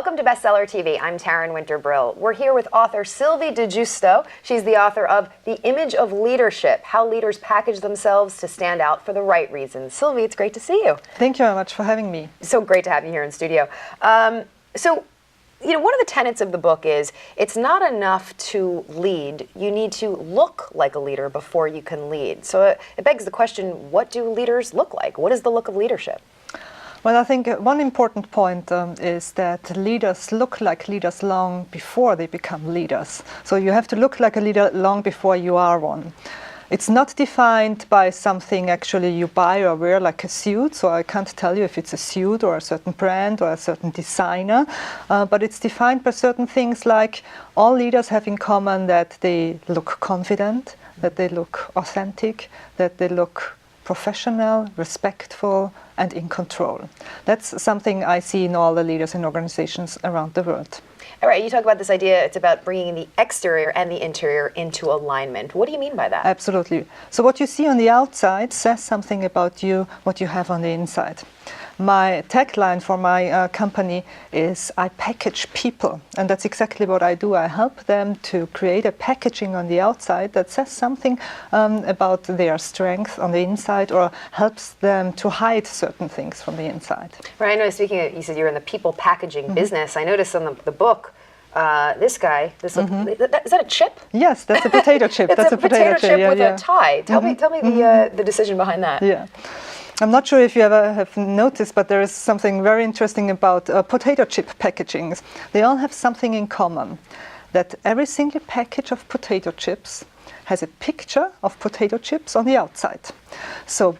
Welcome to Bestseller TV. I'm Taryn Brill. We're here with author Sylvie di Giusto. She's the author of The Image of Leadership, How Leaders Package Themselves to Stand Out for the Right Reasons. Sylvie, it's great to see you. Thank you very much for having me. So great to have you here in studio. One of the tenets of the book is it's not enough to lead. You need to look like a leader before you can lead. So it begs the question, what do leaders look like? What is the look of leadership? Well, I think one important point is that leaders look like leaders long before they become leaders. So you have to look like a leader long before you are one. It's not defined by something actually you buy or wear, like a suit. So I can't tell you if it's a suit or a certain brand or a certain designer. But it's defined by certain things like all leaders have in common that they look confident, that they look authentic, that they look professional, respectful, and in control. That's something I see in all the leaders in organizations around the world. All right, you talk about this idea, it's about bringing the exterior and the interior into alignment. What do you mean by that? Absolutely. So what you see on the outside says something about you, what you have on the inside. My tagline for my company is I package people, and that's exactly what I do. I help them to create a packaging on the outside that says something about their strength on the inside, or helps them to hide certain things from the inside. Right, I know, speaking of, you said you're in the people packaging business. I noticed on the book, this guy, is that a chip? Yes, that's a potato chip. That's a potato chip with yeah. a tie. Tell me the decision behind that. Yeah. I'm not sure if you ever have noticed, but there is something very interesting about potato chip packagings. They all have something in common, that every single package of potato chips has a picture of potato chips on the outside. So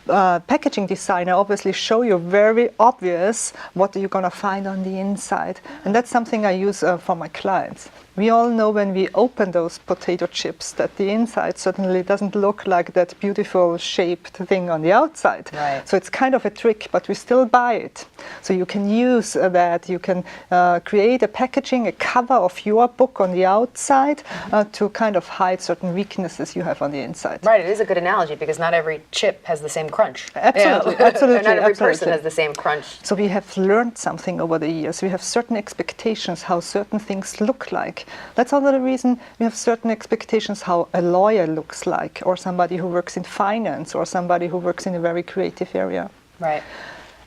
packaging designer obviously show you very obvious what you're going to find on the inside. And that's something I use for my clients. We all know when we open those potato chips that the inside certainly doesn't look like that beautiful shaped thing on the outside. Right. So it's kind of a trick, but we still buy it. So you can use that. You can create a packaging, a cover of your book on the outside to kind of hide certain weaknesses you have on the inside. Right, it is a good analogy because not every chip has the same crunch. Absolutely, absolutely. Not every person has the same crunch. So we have learned something over the years. We have certain expectations how certain things look like. That's also the reason we have certain expectations how a lawyer looks like, or somebody who works in finance, or somebody who works in a very creative area. Right.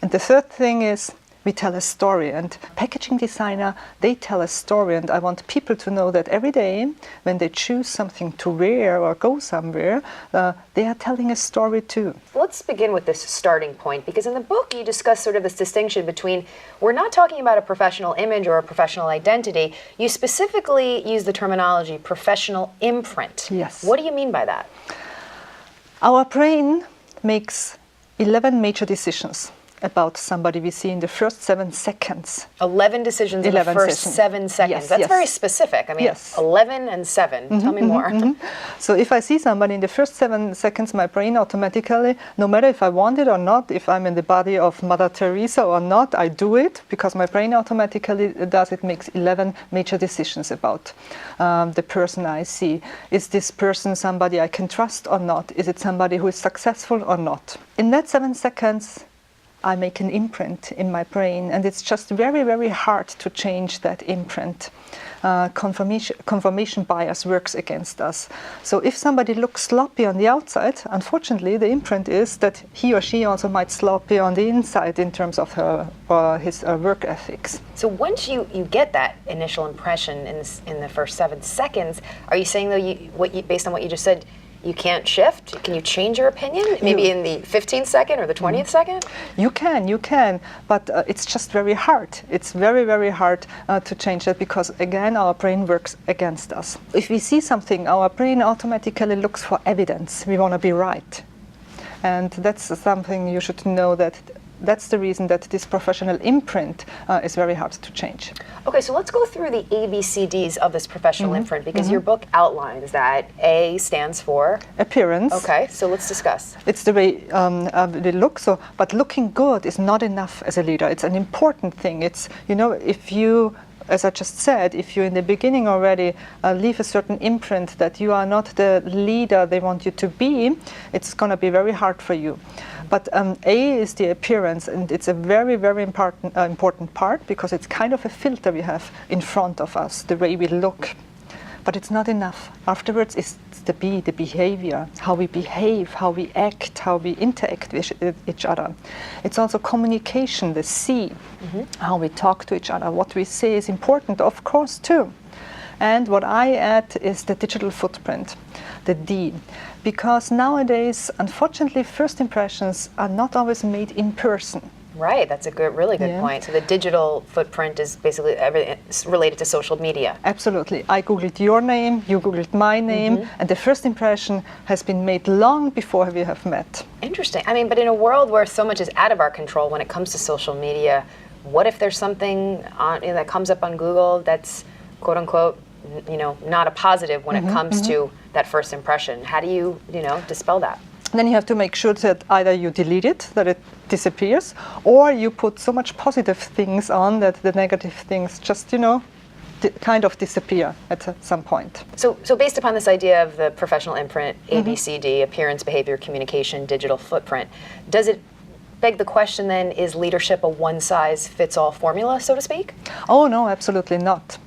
And the third thing is we tell a story, and packaging designer, they tell a story, and I want people to know that every day when they choose something to wear or go somewhere, they are telling a story too. Let's begin with this starting point, because in the book you discuss sort of this distinction between, we're not talking about a professional image or a professional identity. You specifically use the terminology professional imprint. Yes. What do you mean by that? Our brain makes 11 major decisions about somebody we see in the first 7 seconds. 11 decisions in the first 7 seconds. Yes, That's yes. very specific. I mean, Yes. 11 and 7. Tell me more. So if I see somebody in the first 7 seconds, my brain automatically, no matter if I want it or not, if I'm in the body of Mother Teresa or not, I do it because my brain automatically does it, makes 11 major decisions about the person I see. Is this person somebody I can trust or not? Is it somebody who is successful or not? In that 7 seconds, I make an imprint in my brain, and it's just very, very hard to change that imprint. Confirmation bias works against us. So if somebody looks sloppy on the outside, unfortunately, the imprint is that he or she also might sloppy on the inside in terms of her or his work ethics. So once you get that initial impression in the first 7 seconds, are you saying, though, based on what you just said, you can't shift? Can you change your opinion? Maybe in the 15th second or the 20th second? You can, but it's just very hard. It's very, very hard to change that because, again, our brain works against us. If we see something, our brain automatically looks for evidence. We want to be right. And that's something you should know, that that's the reason that this professional imprint is very hard to change. Okay, so let's go through the ABCDs of this professional imprint, because your book outlines that A stands for appearance. Okay, so let's discuss. It's the way they look. So, but looking good is not enough as a leader. It's an important thing. It's, if you as I just said, if you in the beginning already leave a certain imprint that you are not the leader they want you to be, it's going to be very hard for you. But A is the appearance, and it's a very, very important part, because it's kind of a filter we have in front of us, the way we look. But it's not enough. Afterwards, it's the B, the behavior, how we behave, how we act, how we interact with each other. It's also communication, the C, how we talk to each other. What we say is important, of course, too. And what I add is the digital footprint, the D. Because nowadays, unfortunately, first impressions are not always made in person. Right, that's a really good point. So the digital footprint is basically everything related to social media. Absolutely. I Googled your name, you Googled my name, and the first impression has been made long before we have met. Interesting. I mean, but in a world where so much is out of our control when it comes to social media, what if there's something that comes up on Google that's, quote unquote, not a positive when it comes to that first impression? How do you, dispel that? Then you have to make sure that either you delete it, that it disappears, or you put so much positive things on that the negative things just, kind of disappear at some point. So based upon this idea of the professional imprint, ABCD, appearance, behavior, communication, digital footprint, does it beg the question then, is leadership a one-size-fits-all formula, so to speak? Oh, no, absolutely not.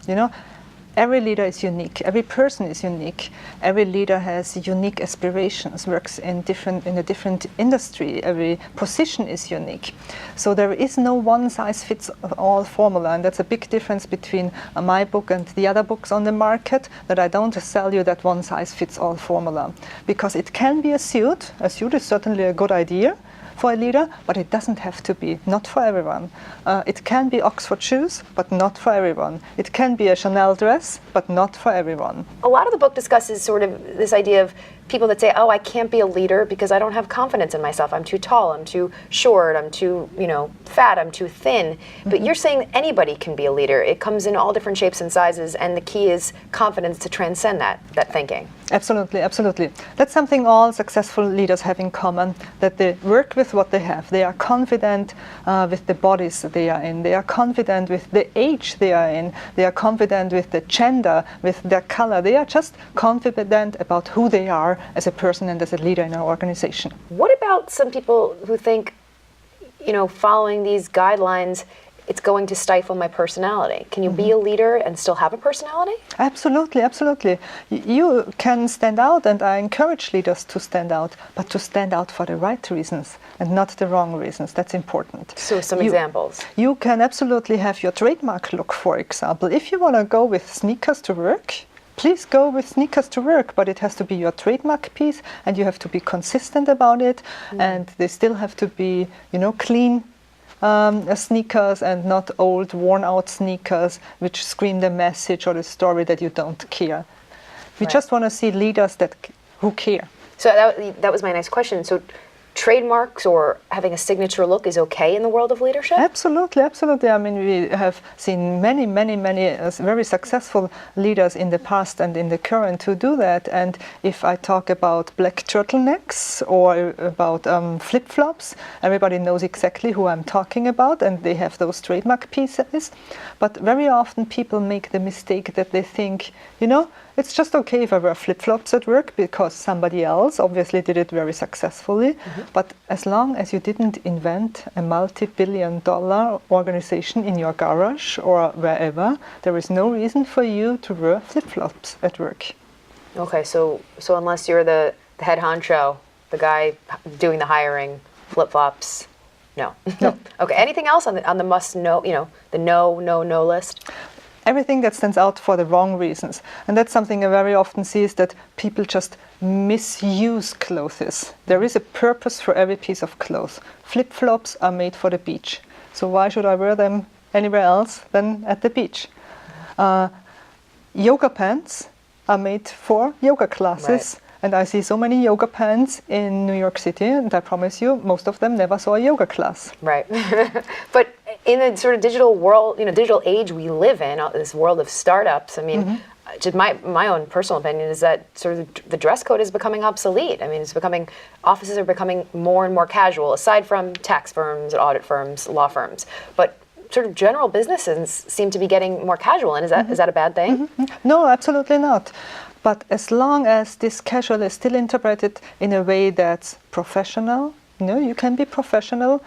Every leader is unique. Every person is unique. Every leader has unique aspirations, works in a different industry. Every position is unique. So there is no one-size-fits-all formula, and that's a big difference between my book and the other books on the market, that I don't sell you that one-size-fits-all formula. Because it can be a suit. A suit is certainly a good idea for a leader, but it doesn't have to be, not for everyone. It can be Oxford shoes, but not for everyone. It can be a Chanel dress, but not for everyone. A lot of the book discusses sort of this idea of people that say, oh, I can't be a leader because I don't have confidence in myself. I'm too tall, I'm too short, I'm too, fat, I'm too thin. But you're saying anybody can be a leader. It comes in all different shapes and sizes, and the key is confidence to transcend that thinking. Absolutely, absolutely. That's something all successful leaders have in common, that they work with what they have. They are confident with the bodies they are in. They are confident with the age they are in. They are confident with the gender, with their color. They are just confident about who they are as a person and as a leader in our organization. What about some people who think, following these guidelines, it's going to stifle my personality? Can you be a leader and still have a personality? Absolutely, absolutely. You can stand out, and I encourage leaders to stand out, but to stand out for the right reasons and not the wrong reasons. That's important. So some examples. You can absolutely have your trademark look, for example. If you want to go with sneakers to work, please go with sneakers to work, but it has to be your trademark piece, and you have to be consistent about it, and they still have to be, clean sneakers and not old, worn-out sneakers which scream the message or the story that you don't care. We just want to see leaders who care. So that was my next question. So trademarks or having a signature look is okay in the world of leadership? Absolutely, absolutely. I mean, we have seen many very successful leaders in the past and in the current who do that. And if I talk about black turtlenecks or about flip-flops, everybody knows exactly who I'm talking about, and they have those trademark pieces. But very often people make the mistake that they think, it's just okay if I wear flip-flops at work because somebody else obviously did it very successfully. But as long as you didn't invent a multi-billion-dollar organization in your garage or wherever, there is no reason for you to wear flip-flops at work. Okay, so unless you're the head honcho, the guy doing the hiring, flip-flops, no. Okay, anything else on the must-know, the no list? Everything that stands out for the wrong reasons. And that's something I very often see, is that people just misuse clothes. There is a purpose for every piece of clothes. Flip-flops are made for the beach. So why should I wear them anywhere else than at the beach? Yoga pants are made for yoga classes. Right. And I see so many yoga pants in New York City, and I promise you, most of them never saw a yoga class. Right. But in the sort of digital world, digital age we live in, this world of startups, I mean, just my own personal opinion is that sort of the dress code is becoming obsolete. I mean, offices are becoming more and more casual, aside from tax firms, audit firms, law firms. But sort of general businesses seem to be getting more casual, and is that a bad thing? No, absolutely not. But as long as this casual is still interpreted in a way that's professional, you can be professional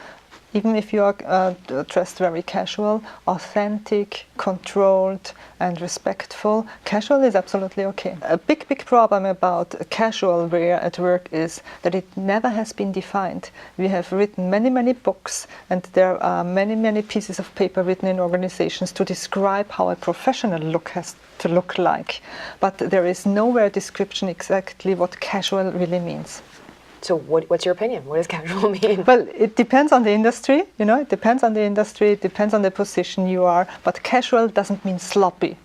even if you are dressed very casual, authentic, controlled, and respectful. Casual is absolutely okay. A big problem about casual wear at work is that it never has been defined. We have written many books, and there are many pieces of paper written in organizations to describe how a professional look has to look like. But there is nowhere a description exactly what casual really means. So what's your opinion? What does casual mean? Well, it depends on the industry, it depends on the industry, it depends on the position you are, but casual doesn't mean sloppy.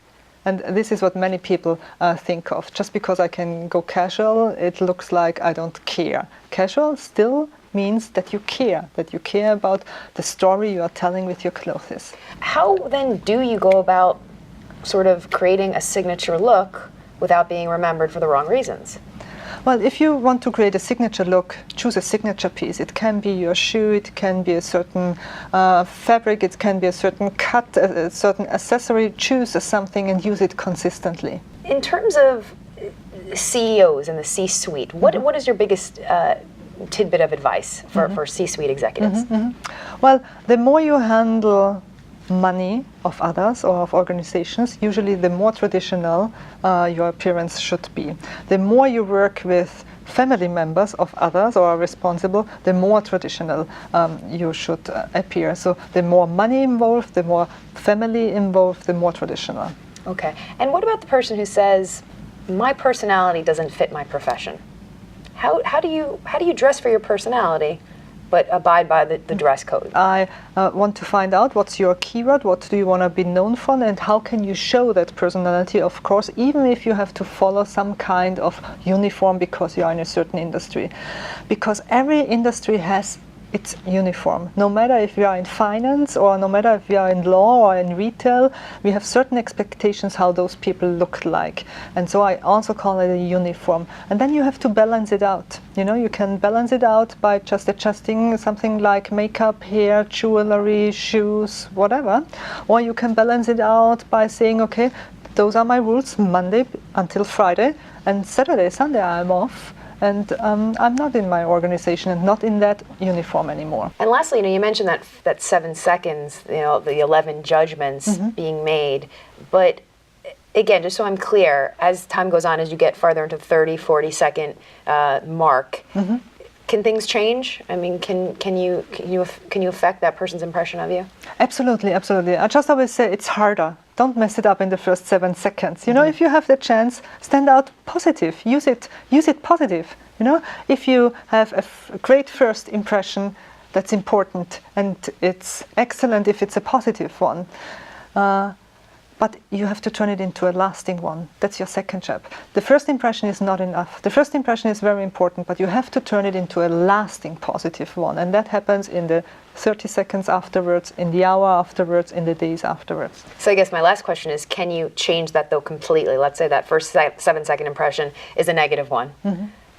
And this is what many people think of. Just because I can go casual, it looks like I don't care. Casual still means that you care about the story you are telling with your clothes. How then do you go about sort of creating a signature look without being remembered for the wrong reasons? Well, if you want to create a signature look, choose a signature piece. It can be your shoe, it can be a certain fabric, it can be a certain cut, a certain accessory. Choose something and use it consistently. In terms of CEOs and the C-suite, what is your biggest tidbit of advice for C-suite executives? Well, the more you handle money of others or of organizations, usually the more traditional your appearance should be. The more you work with family members of others or are responsible, the more traditional you should appear. So the more money involved, the more family involved, the more traditional. Okay. And what about the person who says, my personality doesn't fit my profession? How do you dress for your personality but abide by the dress code? I want to find out what's your keyword, what do you want to be known for, and how can you show that personality, of course, even if you have to follow some kind of uniform because you are in a certain industry. Because every industry has its uniform. No matter if you are in finance or no matter if you are in law or in retail, we have certain expectations how those people look like. And so I also call it a uniform. And then you have to balance it out. You can balance it out by just adjusting something like makeup, hair, jewelry, shoes, whatever. Or you can balance it out by saying, okay, those are my rules, Monday until Friday, and Saturday, Sunday I'm off. And I'm not in my organization and not in that uniform anymore. And lastly, you mentioned that 7 seconds, the 11 judgments being made. But again, just so I'm clear, as time goes on, as you get farther into 30, 40 second mark, can things change? I mean, can you affect that person's impression of you? Absolutely. I just always say it's harder. Don't mess it up in the first 7 seconds. If you have the chance, stand out positive. Use it positive. If you have a great first impression, that's important, and it's excellent if it's a positive one. But you have to turn it into a lasting one. That's your second step. The first impression is not enough. The first impression is very important, but you have to turn it into a lasting positive one. And that happens in the 30 seconds afterwards, in the hour afterwards, in the days afterwards. So I guess my last question is, can you change that though completely? Let's say that first 7 second impression is a negative one.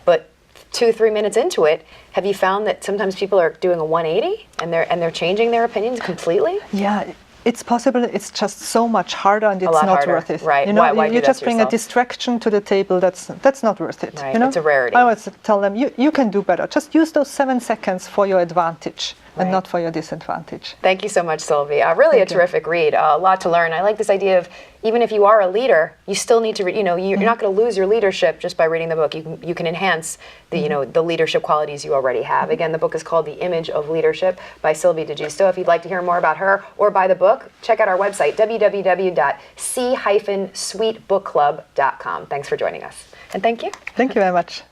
But 2-3 minutes into it, have you found that sometimes people are doing a 180 and they're changing their opinions completely? Yeah. It's possible. It's just so much harder, and it's not worth it. Right? Why you just bring a distraction to the table. That's not worth it. Right. It's a rarity. I always tell them you can do better. Just use those 7 seconds for your advantage and not for your disadvantage. Thank you so much, Sylvie. Really a terrific read. A lot to learn. I like this idea of even if you are a leader, you still need to read. You're not going to lose your leadership just by reading the book. You can enhance the the leadership qualities you already have. Again, the book is called The Image of Leadership by Sylvie di Giusto. If you'd like to hear more about her or buy the book, check out our website www.c-suitebookclub.com. Thanks for joining us, and thank you. Thank you very much.